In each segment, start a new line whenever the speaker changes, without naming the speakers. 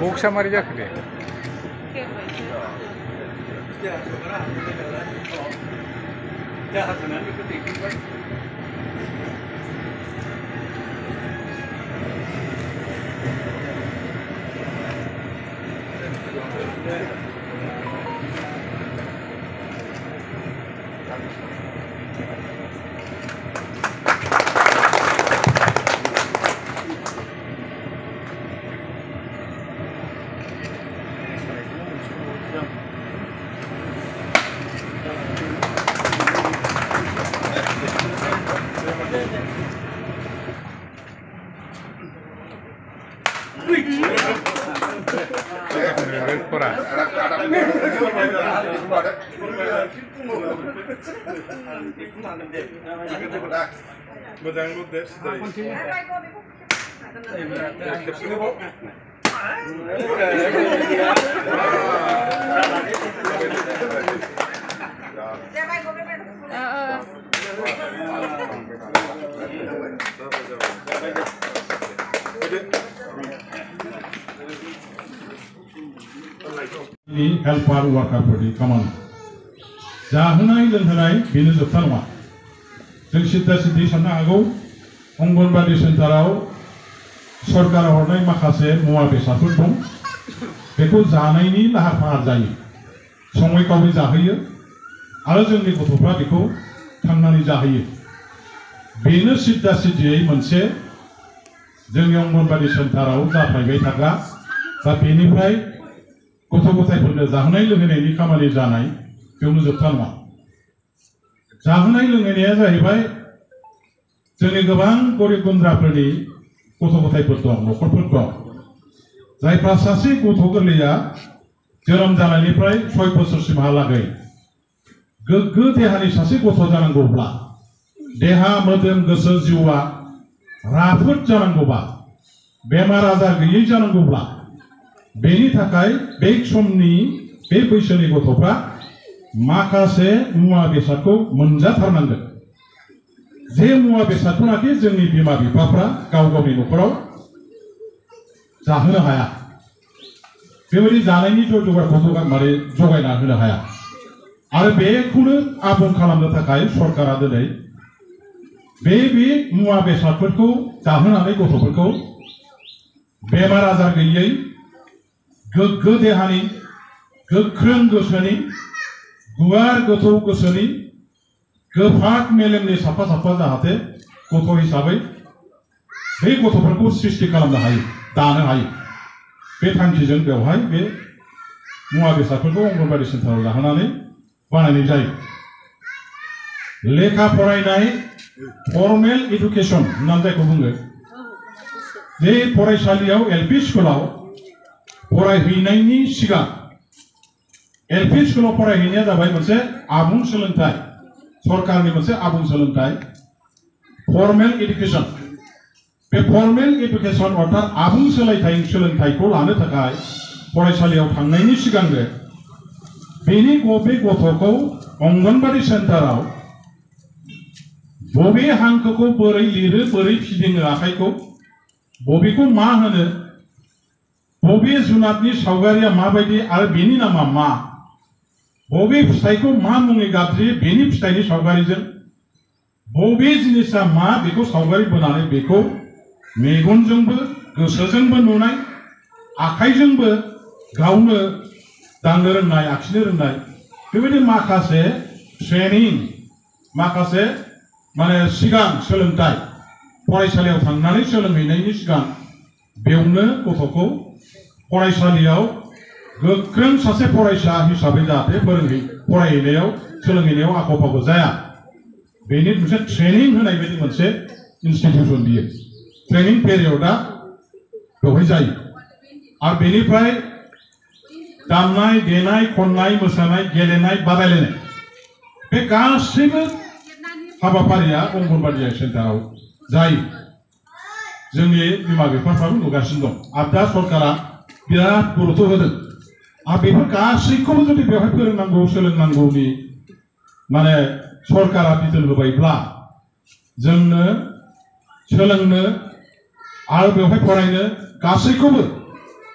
Buksa mari jak deh.
Help our worker body, come on. Jahunai loंहोनाय बेनो जोबथा नङा जों सिद्धा सिद्धि साननो हागौ अंगनबादि सेन्टाराव सरकारा हरनाय माखासे मुवा बेसादफोर दं बेखौ जानायनि लाहार फाहार जायो सङै खावै जाहोयो आरो जोंनि गथ'फ्रा बेखौ थांनानै जाहोयो बेनो सिद्धा सिद्धियै मोनसे जोंनि अंगनबादि सेन्टाराव जाफ्रायबाय थाग्रा दा बेनिफ्राय गथ' गथायफोरनो जाहोनाय लोंहोनायनि खामानि जानाय बेयावनो जोबथा नङा जाहोनाय लोंहोनाया जाहैबाय जोंनि गोबां गरिब गुन्द्राफोरनि गथ' गथायफोर दं न'खरफोर दं जायफ्रा सासे गथ' गोरलैया जोनोम जानायनिफ्राय 6 बोसोरसिमहालागै गोग्गो देहानि सासे गथ' जानांगौब्ला देहा मोदोम गोसो जिउआ राफोद जानांगौबा बेमार आजार गैयै जानांगौब्ला बेनि थाखाय बे समनि बे बैसोनि गथ'फ्रा माखासे मुवा बेसादखौ मोनजाथारनांगोन जे मुवा बेसादखौनाखि जोंनि बिमा बिफाफ्रा गाव गावनि न'खराव जाहोनो हाया बेबायदि जानायनि जगारखौ जगायना होनो हाया आरो बेखौनो आबुं खालामनो थाखाय सरकारा दिनै बे मुवा बेसादफोरखौ जाहोनानै गथ'फोरखौ बेमार आजार गैयै गोग्गो देहानि गोख्रों गोसोनि गुवार गोथौ गोसोनि गोफाद मेलेमनि साफा साफा जाहाथे गथ' हिसाबै बे गथ'फोरखौ सृष्टि खालामनो हायो दानो हायो बे थांखिजों बेवहाय बे मुवा बेसादफोरखौ अंगनबादि सेन्टाराव जाहोनानै बानायनाय जायो लेखा फरायनाय फर्मेल एडुकेशन होननानै जायखौ बुङो जे फरायसालियाव एलपि स्कुलाव फरायहैनायनि सिगां एलपि स्कुलाव फरायहैनाया जाबाय मोनसे आबुं सोलोंथाय सरकारनि मोनसे आबुं सोलोंथाय फर्मेल एडुकेशन बे फर्मेल एडुकेशन अर्थात आबुं सोलोंथायखौ लानो थाखाय फरायसालियाव थांनायनि सिगांनो बेनि बे गथ'खौ अंगनबादि सेन्टाराव बबे हांखोखौ बोरै लिरो बोरै फिदिङो आखाइखौ बबेखौ मा होनो बबे जुनादनि सावगारिया माबायदि आरो बेनि नामा मा बबे फिथाइखौ मा मुङै गाबज्रियो बेनि फिथाइनि सावगारिजों बबे जिनिसा मा बेखौ सावगारि बोनानै बेखौ मेगनजोंबो गोसोजोंबो नुनाय आखाइजोंबो गावनो दांनो रोंनाय आखिनो रोंनाय बेबायदि माखासे ट्रेनिं माखासे माने सिगां सोलोंथाय फरायसालियाव थांनानै सोलोंहैनायनि सिगां बेवनो गथ'खौ फरायसालियाव गोख्रों सासे फरायसा हिसाबै जाहाथे फरायहैनायाव सोलोंहैनायाव आख' फाख' जाया बेनि मोनसे ट्रेनिं होनाय बायदि मोनसे इनस्टिट्यूशन बियो ट्रेनिं पिरियडा बेवहाय जायो आरो बेनिफ्राय दामनाय देनाय खननाय मोसानाय गेलेनाय बादायलायनाय बे गासैबो हाबाफारिया अंगनबादि सेन्टाराव जायो जोंनि बिमा बिफाफ्राबो नुगासिनो दं आरो दा सरकारा बिराद गुरुत्व होदों आरो बेफोर गासैखौबो जुदि बेवहाय फोरोंनांगौ सोलोंनांगौनि माने सरकारा बिथोन होबायब्ला जोंनो सोलोंनो आरो बेवहाय फरायनो गासैखौबो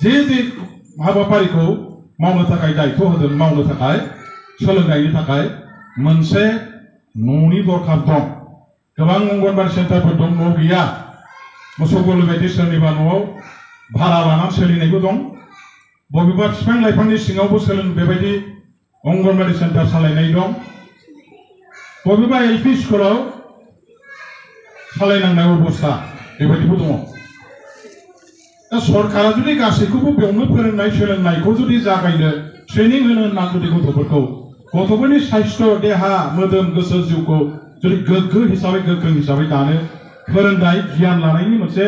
जे हाबाफारिखौ मावनो थाखाय दायित्व होदों मावनो थाखाय सोलोंनायनि थाखाय मोनसे न'नि दरखार दं गोबां अंगनबाड़ी सेन्टारफोर दं न' गैया मोसौ गलि बायदि सोरनिबा न'आव भारा लानानै सोलिनायबो दं बबेबा बिफां लाइफांनि सिङावबो बेबायदि अंगनबाड़ी सेन्टार सालायनाय दं बबेबा एलपि स्कुलाव सालायनांनाय अबस्था बेबायदिबो दङ दा सरकारा जुदि गासैखौबो बेयावनो फोरोंनाय सोलोंनायखौ जुदि जागायनो ट्रेनिं होनो होनना जुदि गथ'फोरनि साइस्थ' देहा मोदोम गोसो जिउखौ जुदि गोग्गो हिसाबै गोख्रों हिसाबै दानो फोरोंनाय गियान लानायनि मोनसे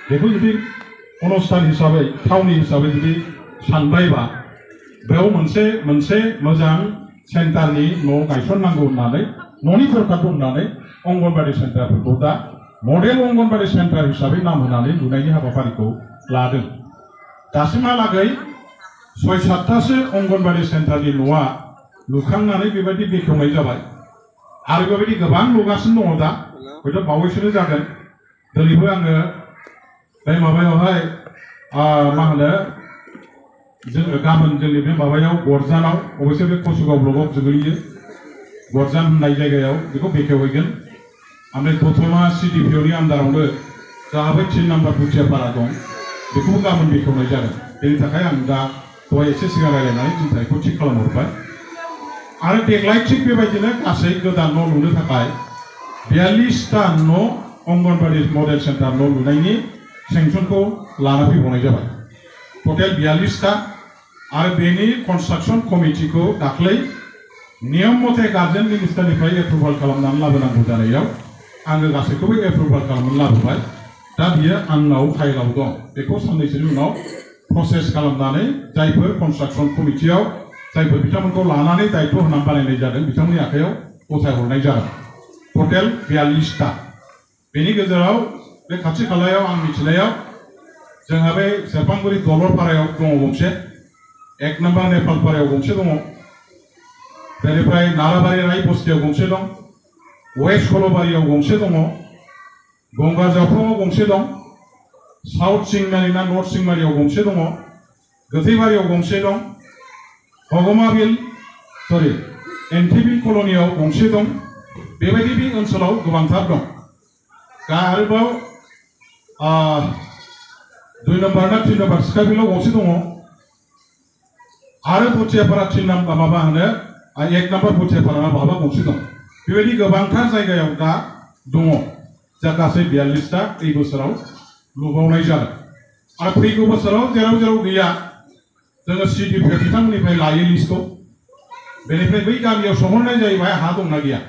बेखौ जुदि अनुष्ठान हिसाबै थावनि हिसाबै जुदि सानबायबा बेयाव मोनसे मोजां सेन्टारनि न' गायसननांगौ होननानै न'नि दरखार दं होननानै अंगनबाड़ी सेन्टारफोरखौ दा मडेल अंगनबाड़ी सेन्टार हिसाबै नाम होनानै लुनायनि हाबाफारिखौ लादों दासिमहालागै 6-7थासो अंगनबाड़ी सेन्टारनि न'आ लुखांनानै बेबायदि बेखेवनाय जाबाय आरो बेबायदि गोबां लुगासिनो दङ दा हयथ' बावैसोनो जागोन दिनैबो आङो बे माबायावहाय मा होनो जोङो गाबोन जोंनि बे माबायाव गरजानाव अबयसे बे कसुगाव ब्लकआव गोग्लैयो गरजान होननाय जायगायाव बेखौ बेखेवहैगोन ओमफ्राय दतमा CDPOनि आन्दारावनो जाहाबै 3 नाम्बार बुथियापारा दं बेखौबो गाबोन बेखेवनाय जागोन बेनि थाखाय आं दा दहाय एसे सिगां रायज्लायनानै दिन्थाइखौ थिग खालामहरबाय आरो देग्लाय थिग बेबायदिनो गासै गोदान न' लुनो थाखाय 42टा न' अंगनबाड़ी मडेल सेन्टार न' लुनायनि सेंसनखौ लाना फैबावनाय जाबाय टटेल 42टा आरो बेनि कन्स्ट्राक्शन कमिटिखौ दाख्लै नियम मथे गार्जेन मिनिस्टारनिफ्राय एप्रुभाल खालामनानै लाबोनांगौ जानायाव आङो गासैखौबो एप्रुभाल खालामनानै लाबोबाय दा बियो आंनाव फाइलाव दं बेखौ साननैसोनि उनाव प्रसेस खालामनानै जायफोर कन्स्ट्राक्शन कमिटियाव जायफोर बिथांमोनखौ लानानै दायित्व होनानै बानायनाय जादों बिथांमोननि आखायाव गथायहरनाय जागोन टटेल 42टा बेनि गेजेराव बे खाथि खालायाव आं मिथिनायाव जोंहा बे सेरफांगुरि दलरपारायाव दङ गंसे 1 नम्बर नेपालपारायाव गंसे दङ बेनिफ्राय नाराबारि राय बस्तियाव गंसे दं वेस्ट खलबारियाव गंसे दङ गंगा जावफ्रामाव गंसे दं साउथ सिंमारि ना नर्थ सिंमारियाव गंसे दङ गोथैबारियाव गंसे दं एनटिबि कलनियाव गंसे दं बेबायदि बे ओनसोलाव गोबांथार दं दा आरोबाव 2 नम्बर ना 3 नम्बर सिखाबिलाव गंसे दङ आरो बुथियापारा 3 नम्बर माबा होनो 1 नम्बर बुथियापारा माबा गंसे दं बेबायदि गोबांथार जायगायाव दा दङ जा गासै 42टा এই बोसोराव लुबावनाय जागोन आरो फैगौ बोसोराव जेराव गैया जोङो CDPO बिथांमोननिफ्राय लायो लिस्टखौ बेनिफ्राय बै गामियाव सोंहरनाय जायो बाहाय हा दंना गैया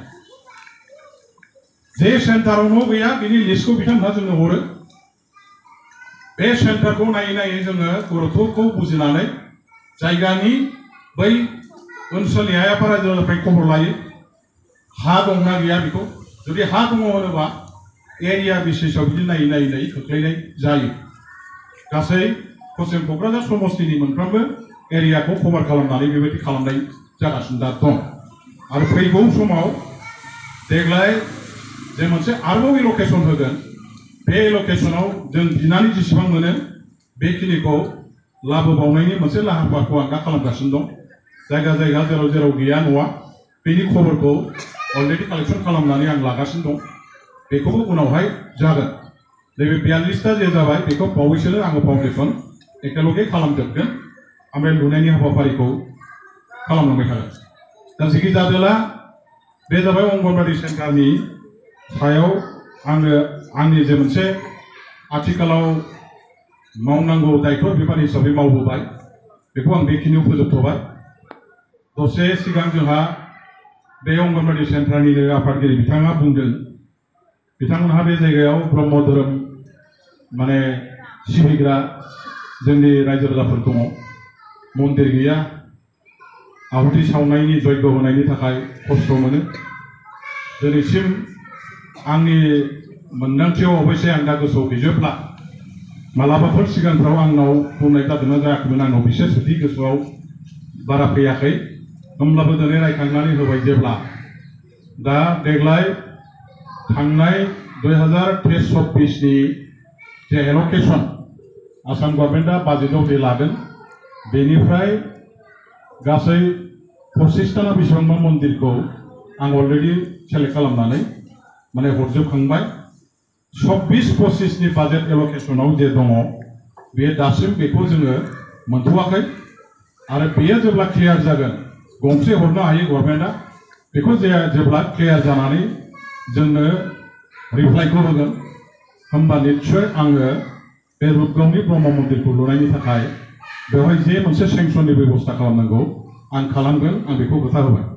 जे सेन्टाराव न' गैया बिनि लिस्टखौ बिथांमोनहा जोंनो हरो बे सेन्टारखौ नायै जोङो गुरुत्वखौ बुजिनानै जायगानि बै ओनसोलनि आइआफारा जोंनिफ्राय खबर लायो हा दंना गैया बेखौ जुदि हा दङ होनोबा एरिया बेसिसाव बिदि नायै खोख्लैनाय जायो गासै पश्चिम क'क्राझार समस्तिनि मोनफ्रोमबो एरियाखौ कभार खालामनानै बेबायदि खालामनाय जागासिनो दा दं आरो फैगौ समाव देग्लाय जे मोनसे आरोबाव एल'केसन होगोन बे एल'केसनाव जों बिनानै जेसेबां मोनो बेखिनिखौ लाबोबावनायनि मोनसे लाहार फाहारखौ आं दा खालामगासिनो दं जायगा जेराव गैया न'आ बेनि खबरखौ अलरेडि कालेक्सन खालामनानै आं लागासिनो दं बेखौबो उनावहाय जागोन नैबे 42टा जे जाबाय बेखौ बावैसोनो आङो फाउन्डेसन एकेलगे खालामजोबगोन ओमफ्राय लुनायनि हाबाफारिखौ खालामलांबाय थागोन दा जेखि जादोला बे जाबाय अंगनबाड़ी सेन्टारनि सायाव आङो आंनि जे मोनसे आथिखालाव मावनांगौ दायित्व बिबान हिसाबै मावबोबाय बेखौ आं बेखिनियाव फोजोबथ'बाय दसे सिगां जोंहा बे अंगनबाड़ी सेन्टारनिनो आफादगिरि बिथाङा बुंदों बिथांमोनहा बे जायगायाव ब्रह्म धोरोम माने सिबिग्रा जोंनि रायजो राजाफोर दङ मन्दिर गैया आहुति सावनायनि जयग होनायनि थाखाय खस्थ' मोनो दिनैसिम आंनि मोन्दांथियाव अबयसे आं दा गोसोआव गैजोबला मालाबाफोर सिगांफ्राव आंनाव बुंनाय जादोंना जायाखैमोन आंनाव बिसेस बिदि गोसोआव बारा फैयाखै होमब्लाबो दिनै रायखांनानै होबाय जेब्ला दा देग्लाय थांनाय 2023-24नि जे एल'केसन आसाम गभर्नमेन्टआ बाजेटआव जे लादों बेनिफ्राय गासै 25 ना बेसेबांबा मन्दिरखौ आं अलरेडि सेलेक्ट खालामनानै माने हरजोबखांबाय 24-25 नि बाजेट एल'केसनाव जे दङ बे दासिम बेखौ जोङो मोनथ'वाखै आरो बेयो जेब्ला क्लियार जागोन गंसे हरनो हायो गभर्नमेन्टआ बेखौ जेब्ला क्लियार जानानै जोंनो रिप्लाइखौ होगोन होमबा निश्चय आङो बे रुपगावनि ब्रह्म मन्दिरखौ लुनायनि थाखाय बेवहाय जे मोनसे सेंसननि बेबस्था खालामनांगौ आं खालामगोन आं बेखौ खोथा होबाय